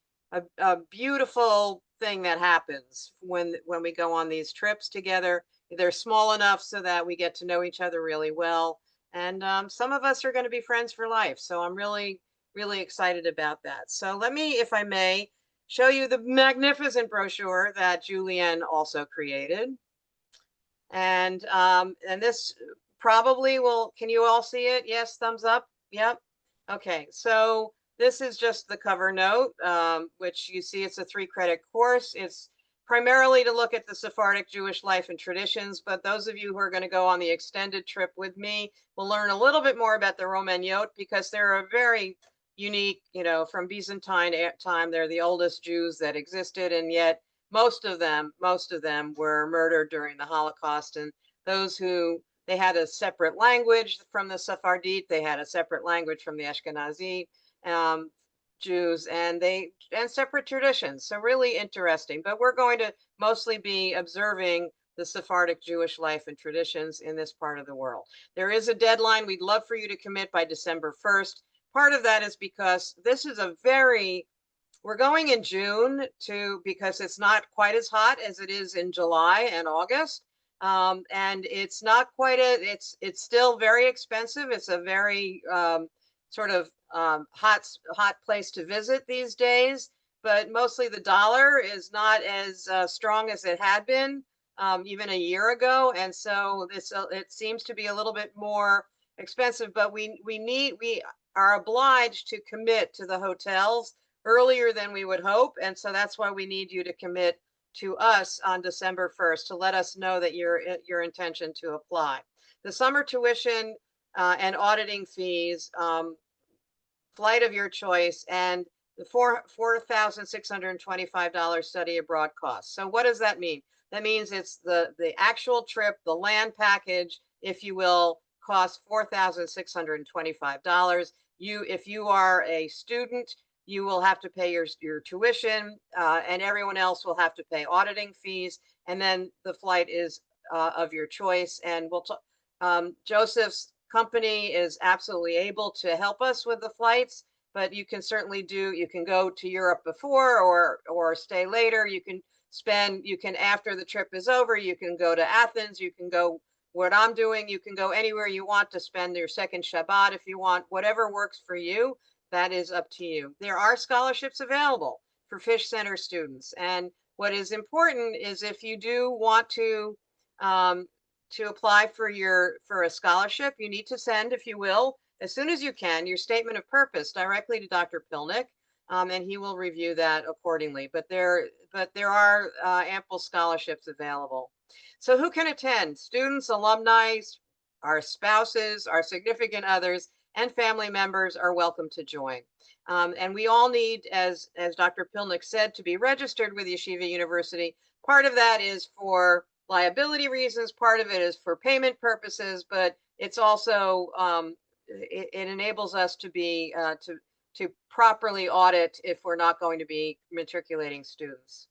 a beautiful thing that happens when we go on these trips together. They're small enough so that we get to know each other really well, and some of us are going to be friends for life. So I'm really excited about that. So let me, if I may, show you the magnificent brochure that Julianne also created. And this probably will, can you all see it? Yes, thumbs up. Yep. Okay, so this is just the cover note, which you see it's a 3-credit course. It's primarily to look at the Sephardic Jewish life and traditions, but those of you who are going to go on the extended trip with me will learn a little bit more about the Romagnot, because they're a very unique, from Byzantine time, they're the oldest Jews that existed, and yet most of them were murdered during the Holocaust. And those who, they had a separate language from the Sephardic, they had a separate language from the Ashkenazi um, Jews, and separate traditions. So really interesting. But we're going to mostly be observing the Sephardic Jewish life and traditions in this part of the world. There is a deadline. We'd love for you to commit by December 1st. Part of that is because this is we're going in June because it's not quite as hot as it is in July and August. And it's not quite it's still very expensive. It's a very sort of hot place to visit these days, but mostly the dollar is not as strong as it had been even a year ago. And so it seems to be a little bit more expensive, but we are obliged to commit to the hotels earlier than we would hope. And so that's why we need you to commit to us on December 1st to let us know that your intention to apply. The summer tuition and auditing fees, flight of your choice, and the $4,625 study abroad cost. So what does that mean? That means it's the actual trip, the land package, if you will, costs $4,625. If you are a student, you will have to pay your tuition, and everyone else will have to pay auditing fees. And then the flight is of your choice. And Joseph's company is absolutely able to help us with the flights, but you can certainly you can go to Europe before or stay later. You can after the trip is over, you can go to Athens, you can go what I'm doing, you can go anywhere you want to spend your second Shabbat if you want, whatever works for you, that is up to you. There are scholarships available for Fish Center students. And what is important is if you do want um, to apply for a scholarship, you need to send, if you will, as soon as you can, your statement of purpose directly to Dr. Pilnick, and he will review that accordingly. But there are ample scholarships available. So who can attend? Students, alumni, our spouses, our significant others, and family members are welcome to join. And we all need, as Dr. Pilnick said, to be registered with Yeshiva University. Part of that is for liability reasons, part of it is for payment purposes, but it's also, it enables us to be, to properly audit if we're not going to be matriculating students.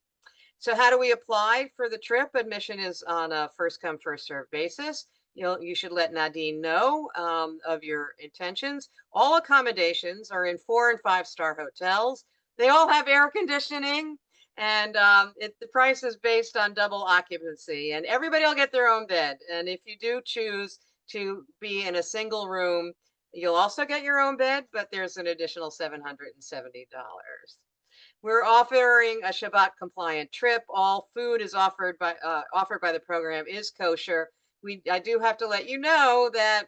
So how do we apply for the trip? Admission is on a first come, first served basis. You should let Nadine know of your intentions. All accommodations are in 4- and 5-star hotels. They all have air conditioning, and the price is based on double occupancy, and everybody will get their own bed. And if you do choose to be in a single room, you'll also get your own bed, but there's an additional $770. We're offering a Shabbat compliant trip. All food is offered by the program is kosher. I do have to let you know that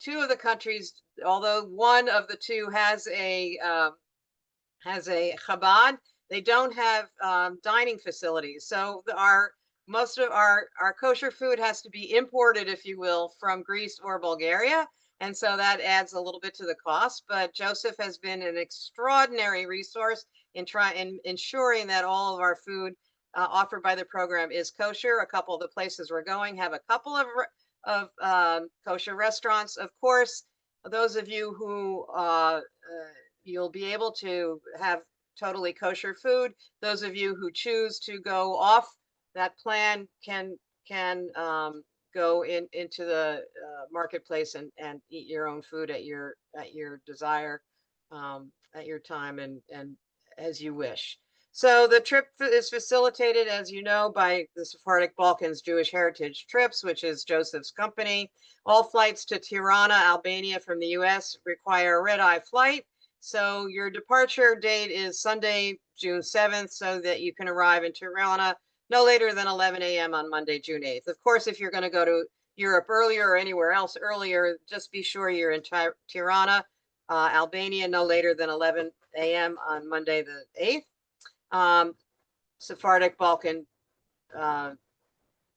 two of the countries, although one of the two has a Chabad, they don't have dining facilities. So most of our kosher food has to be imported, if you will, from Greece or Bulgaria. And so that adds a little bit to the cost. But Joseph has been an extraordinary resource in ensuring that all of our food offered by the program is kosher. A couple of the places we're going have a couple of kosher restaurants. Of course, those of you who you'll be able to have totally kosher food. Those of you who choose to go off that plan can go into the marketplace and eat your own food at your desire, at your time and as you wish. So the trip is facilitated, as you know, by the Sephardic Balkans Jewish Heritage Trips, which is Joseph's company. All flights to Tirana, Albania from the US require a red-eye flight. So your departure date is Sunday, June 7th, so that you can arrive in Tirana no later than 11 a.m. on Monday, June 8th. Of course, if you're going to go to Europe earlier or anywhere else earlier, just be sure you're in Tirana, Albania, no later than 11 a.m. on Monday, the 8th. Sephardic Balkan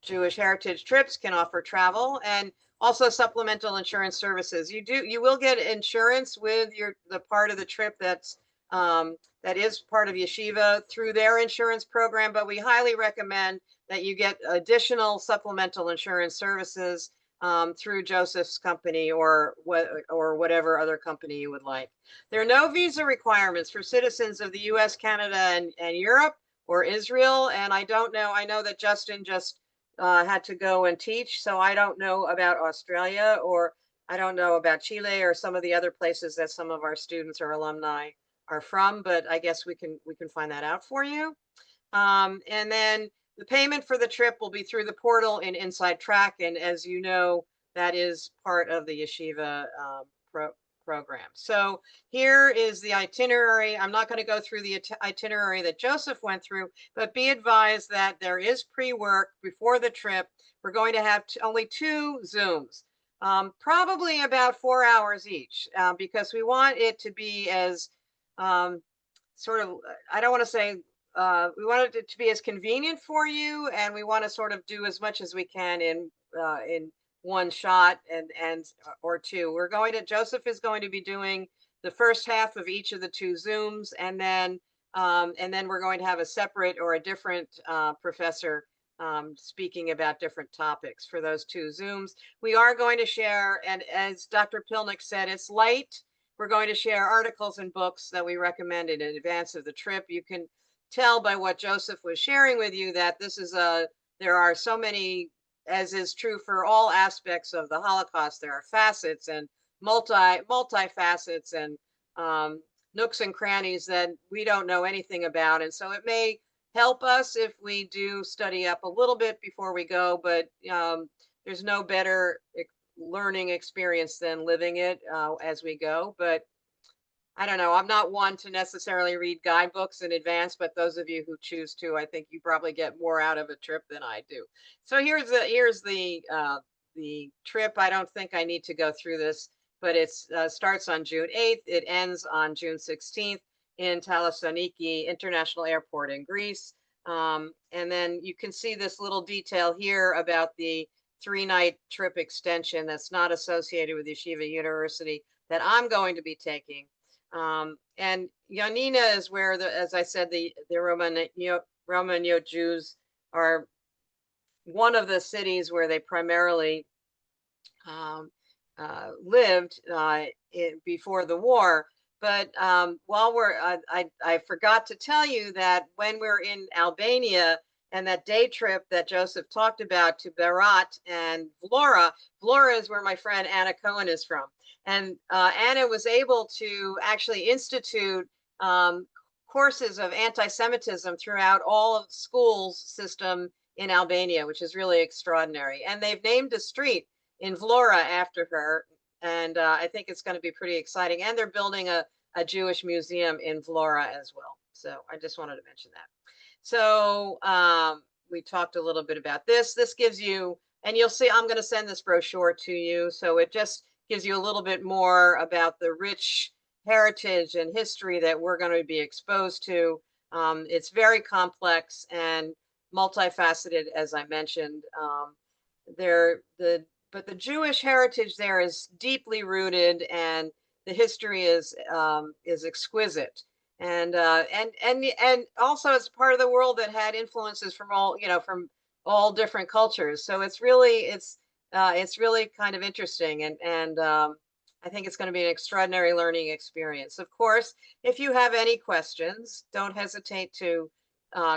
Jewish Heritage Trips can offer travel and also supplemental insurance services. You will get insurance with the part of the trip that is part of yeshiva through their insurance program, but we highly recommend that you get additional supplemental insurance services through Joseph's company or whatever other company you would like. There are no visa requirements for citizens of the US, Canada, and Europe or Israel. And I know that Justin just had to go and teach, so I don't know about Australia, or I don't know about Chile or some of the other places that some of our students or alumni are from, but I guess we can find that out for you. And then the payment for the trip will be through the portal in Inside Track, and as you know, that is part of the yeshiva program. So here is the itinerary. I'm not going to go through the itinerary that Joseph went through, but be advised that there is pre-work before the trip. We're going to have only 2 Zooms, probably about 4 hours each, because we want it to be as sort of, I don't want to say, we want it to be as convenient for you, and we want to sort of do as much as we can in one shot and or two. Joseph is going to be doing the first half of each of the 2 Zooms, and then we're going to have a separate or a different professor speaking about different topics for those 2 Zooms. We are going to share, and as Dr. Pilnick said, it's light. We're going to share articles and books that we recommended in advance of the trip. You can tell by what Joseph was sharing with you that there are so many as is true for all aspects of the Holocaust, there are facets and multi-facets and um, nooks and crannies that we don't know anything about. And so it may help us if we do study up a little bit before we go, but there's no better learning experience than living it as we go. But I don't know. I'm not one to necessarily read guidebooks in advance, but those of you who choose to, I think you probably get more out of a trip than I do. So here's the trip. I don't think I need to go through this, but it starts on June 8th. It ends on June 16th in Thessaloniki International Airport in Greece. And then you can see this little detail here about the 3-night trip extension that's not associated with Yeshiva University that I'm going to be taking. And Yanina is where, as I said, the Roman Jews are one of the cities where they primarily lived before the war. But while I forgot to tell you that when we're in Albania and that day trip that Joseph talked about to Berat and Vlora, Vlora is where my friend Anna Cohen is from. And Anna was able to actually institute courses of anti-Semitism throughout all of the schools system in Albania, which is really extraordinary. And they've named a street in Vlora after her. And I think it's going to be pretty exciting. And they're building a Jewish museum in Vlora as well. So I just wanted to mention that. So we talked a little bit about this. This gives you, and you'll see, I'm going to send this brochure to you. So it just gives you a little bit more about the rich heritage and history that we're going to be exposed to. It's very complex and multifaceted, as I mentioned. But the Jewish heritage there is deeply rooted, and the history is exquisite. And also it's part of the world that had influences from all different cultures. So it's really kind of interesting, and I think it's going to be an extraordinary learning experience. Of course, if you have any questions, don't hesitate to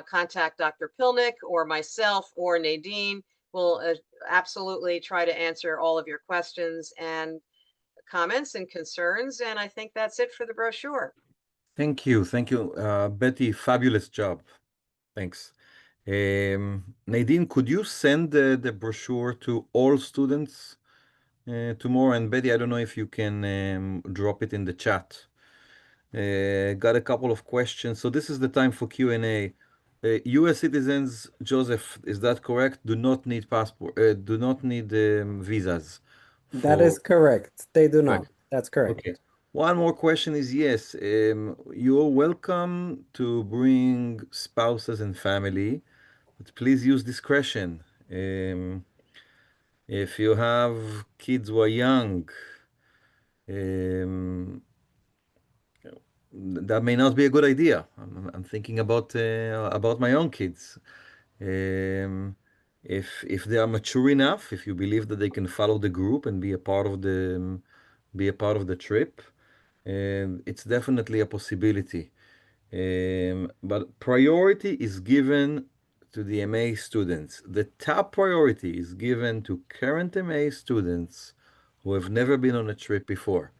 contact Dr. Pilnick or myself or Nadine. We'll absolutely try to answer all of your questions and comments and concerns. And I think that's it for the brochure. Thank you. Thank you, Betty. Fabulous job. Thanks. Nadine, could you send the brochure to all students tomorrow? And Betty, I don't know if you can drop it in the chat. Got a couple of questions. So this is the time for Q&A. U.S. citizens, Joseph, is that correct? Do not need passport, do not need visas That is for. correct. They do Right. not. That's correct. Okay. One more question is yes, you're welcome to bring spouses and family, but please use discretion. If you have kids who are young, um, that may not be a good idea. I'm thinking about my own kids. Um, if they are mature enough, if you believe that they can follow the group and be a part of the trip, it's definitely a possibility. But priority is given to the MA students. The top priority is given to current MA students who have never been on a trip before.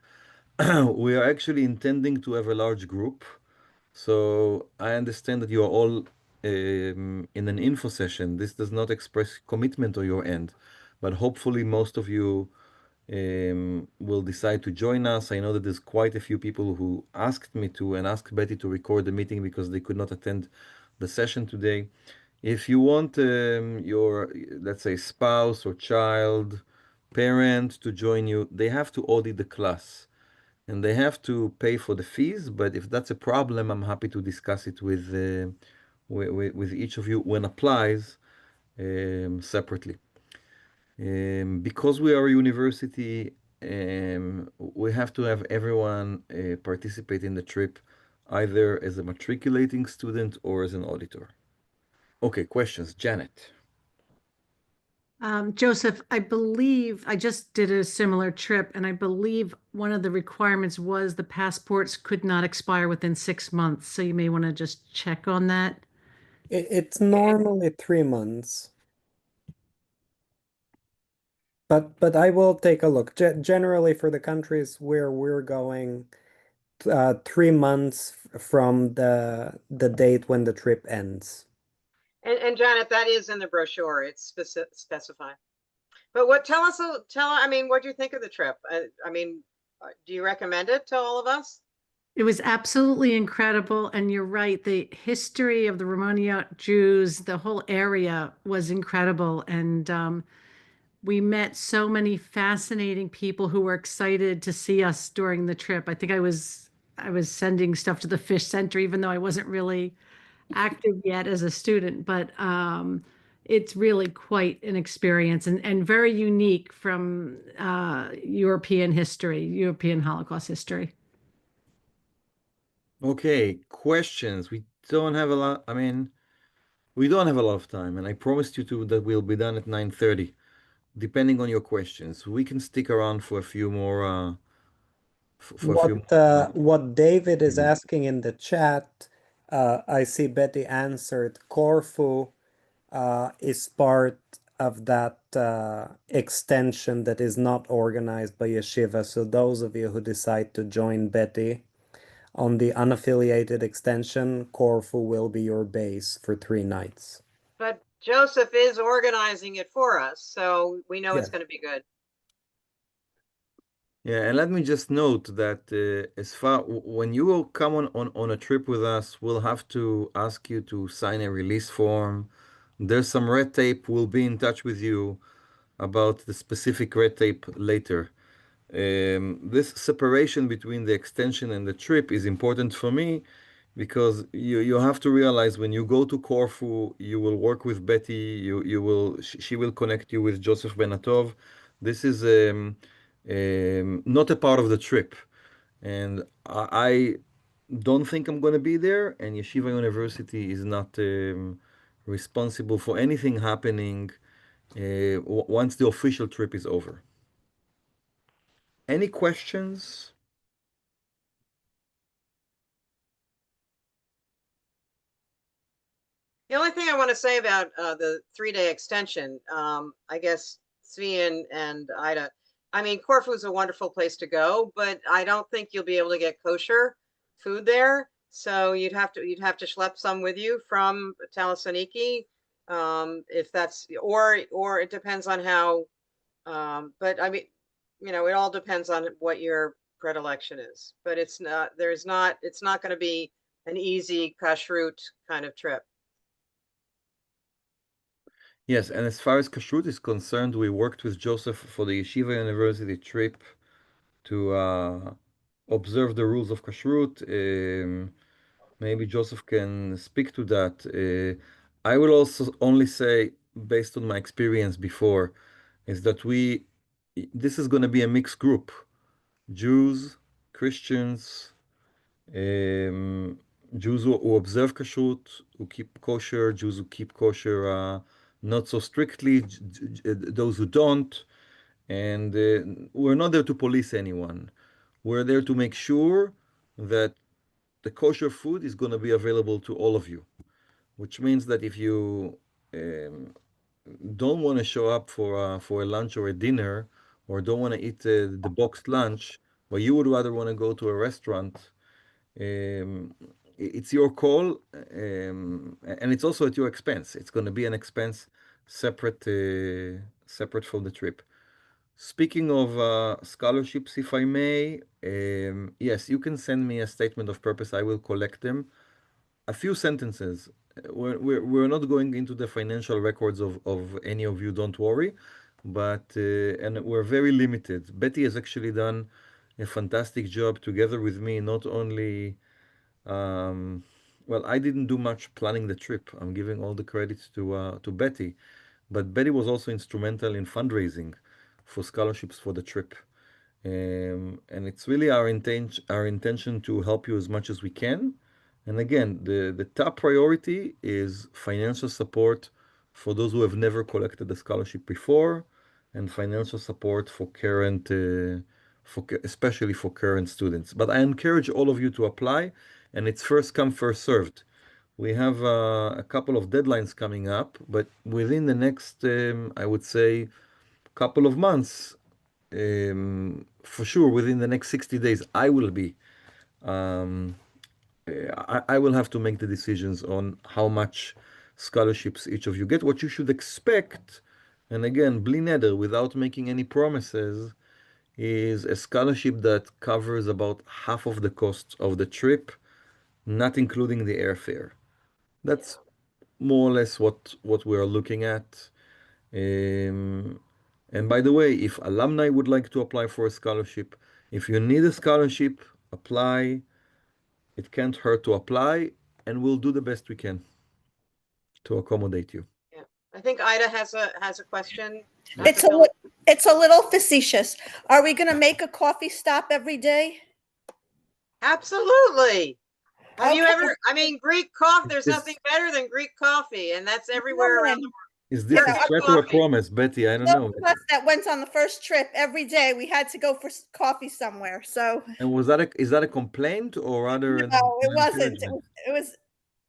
We are actually intending to have a large group. So I understand that you are all in an info session. This does not express commitment on your end, but hopefully most of you will decide to join us. I know that there's quite a few people who asked me to and asked Betty to record the meeting because they could not attend the session today. If you want your, let's say, spouse or child, parent to join you, they have to audit the class and they have to pay for the fees. But if that's a problem, I'm happy to discuss it with each of you when applies separately. Because we are a university, we have to have everyone participate in the trip, either as a matriculating student or as an auditor. Okay, questions, Janet. Joseph, I believe I just did a similar trip, and I believe one of the requirements was the passports could not expire within 6 months. So you may want to just check on that. It's normally 3 months. But I will take a look. Generally, for the countries where we're going, 3 months from the date when the trip ends. And Janet, that is in the brochure. It's specified. But what, tell us, I mean, what do you think of the trip? I mean, do you recommend it to all of us? It was absolutely incredible. And you're right, the history of the Romania Jews, the whole area was incredible. And we met so many fascinating people who were excited to see us during the trip. I was sending stuff to the Fish Center, even though I wasn't really active yet as a student, but it's really quite an experience and very unique from European history, European Holocaust history. Okay, questions. We don't have a lot. I mean, we don't have a lot of time, and I promised you to that we'll be done at 9:30. Depending on your questions, we can stick around for a few more. For a few What more. what David is asking in the chat, I see Betty answered. Corfu is part of that extension that is not organized by Yeshiva. So those of you who decide to join Betty on the unaffiliated extension, Corfu will be your base for 3 nights. But Joseph is organizing it for us, so we know it's Yeah. going to be good. Yeah, and let me just note that when you will come on a trip with us, we'll have to ask you to sign a release form. There's some red tape. We'll be in touch with you about the specific red tape later. This separation between the extension and the trip is important for me because you have to realize when you go to Corfu, you will work with Betty. She will connect you with Joseph Benatov. This is not a part of the trip, and I don't think I'm going to be there. And Yeshiva University is not responsible for anything happening once the official trip is over. Any questions? The only thing I want to say about the 3-day extension, I guess Svi and Ida, I mean, Corfu is a wonderful place to go, but I don't think you'll be able to get kosher food there. So you'd have to schlep some with you from Thessaloniki, if that's or it depends on how. But I mean, it all depends on what your predilection is. But it's not going to be an easy kashrut kind of trip. Yes, and as far as kashrut is concerned, we worked with Joseph for the Yeshiva University trip to observe the rules of kashrut. Maybe Joseph can speak to that. I will also only say, based on my experience before, is that this is going to be a mixed group. Jews, Christians, um, Jews who observe kashrut, who keep kosher, Jews who keep kosher not so strictly, those who don't. And we're not there to police anyone. We're there to make sure that the kosher food is going to be available to all of you, which means that if you um, don't want to show up for a lunch or a dinner, or don't want to eat the boxed lunch, but you would rather want to go to a restaurant, um, it's your call, and it's also at your expense. It's going to be an expense separate from the trip. Speaking of scholarships, if I may, yes, you can send me a statement of purpose. I will collect them. A few sentences. We're not going into the financial records of any of you, don't worry. But, and we're very limited. Betty has actually done a fantastic job together with me, not only well, I didn't do much planning the trip. I'm giving all the credits to Betty, but Betty was also instrumental in fundraising for scholarships for the trip. And it's really our intention to help you as much as we can. And again, the top priority is financial support for those who have never collected a scholarship before, and financial support for especially for current students. But I encourage all of you to apply, and it's first come, first served. We have a couple of deadlines coming up, but within the next, I would say, couple of months, for sure, within the next 60 days, I will be. Um, I will have to make the decisions on how much scholarships each of you get. What you should expect, and again, bli neder, without making any promises, is a scholarship that covers about half of the cost of the trip, not including the airfare. That's more or less what we are looking at. Um, and by the way, if alumni would like to apply for a scholarship, if you need a scholarship, apply. It can't hurt to apply, and we'll do the best we can to accommodate you. Yeah. I think Ida has a question. It's Dr. a, Pil- it's a little facetious. Are we going to make a coffee stop every day? Absolutely. Have you Okay. ever, I mean, Greek coffee, there's Is, nothing better than Greek coffee, and that's everywhere around the is You this a know, world. threat or a Coffee. promise, Betty? I don't those know. of us that went on the first trip, every day we had to go for coffee somewhere. So And is that a complaint or rather no, it an wasn't. encouragement?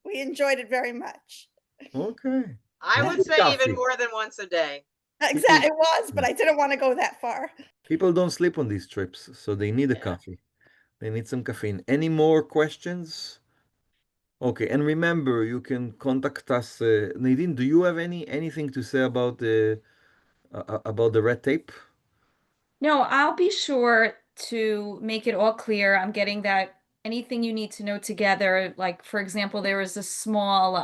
We enjoyed it very much. Okay. I It's would good say even coffee. more than once a day. People, Exactly, it was, but I didn't want to go that far. people don't sleep on these trips, so they need a Yeah. coffee. They need some caffeine. Any more questions? Okay, and remember, you can contact us. Nadine, do you have anything to say about the red tape? No, I'll be sure to make it all clear. I'm getting that anything you need to know together. Like, for example, there was a small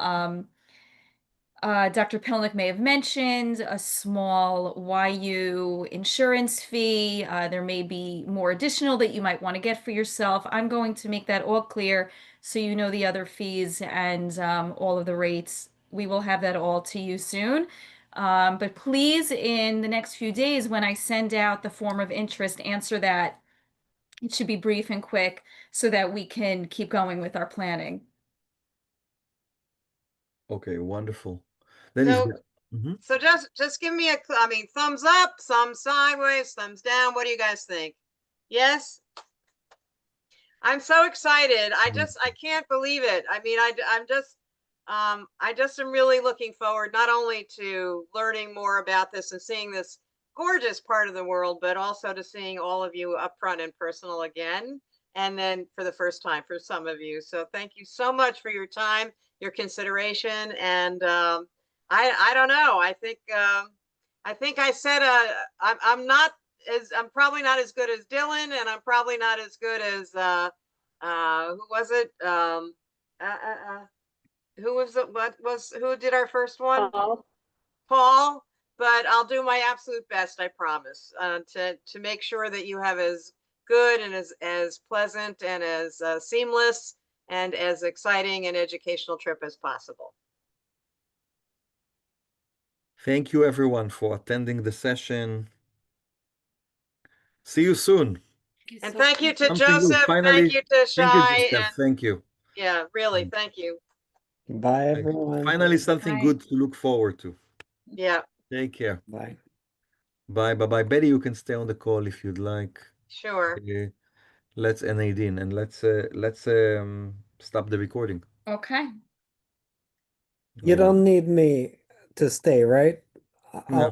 Dr. Pilnick may have mentioned a small YU insurance fee. There may be more additional that you might want to get for yourself. I'm going to make that all clear so you know the other fees and all of the rates. We will have that all to you soon. But please, in the next few days, when I send out the form of interest, answer that. It should be brief and quick so that we can keep going with our planning. Okay, wonderful. Then if So, there, Mhm. so just give me I mean, thumbs up, thumbs sideways, thumbs down. What do you guys think? Yes? I'm so excited. I can't believe it. I mean, I just am really looking forward not only to learning more about this and seeing this gorgeous part of the world, but also to seeing all of you up front and personal again. And then for the first time for some of you. So thank you so much for your time, your consideration. And I don't know. I think I said I'm not I'm probably not as good as Dylan, and I'm probably not as good as who was it? Uh, uh, uh, who was it? What was who did our first one? Paul. But I'll do my absolute best, I promise, to make sure that you have as good and as pleasant and as seamless and as exciting an educational trip as possible. Thank you everyone for attending the session. See you soon. And thank you to Something good. Joseph. Thank Finally, you to thank you, Shai. Gustav. And Thank you. yeah, really, thank you. Bye, everyone. Finally, something Bye. good to look forward to. Yeah, Take care. Bye. Bye, bye, bye. Betty, you can stay on the call if you'd like. sure. Let's end Nadine and let's stop the recording. Okay. You All right. don't need me to stay, right? No.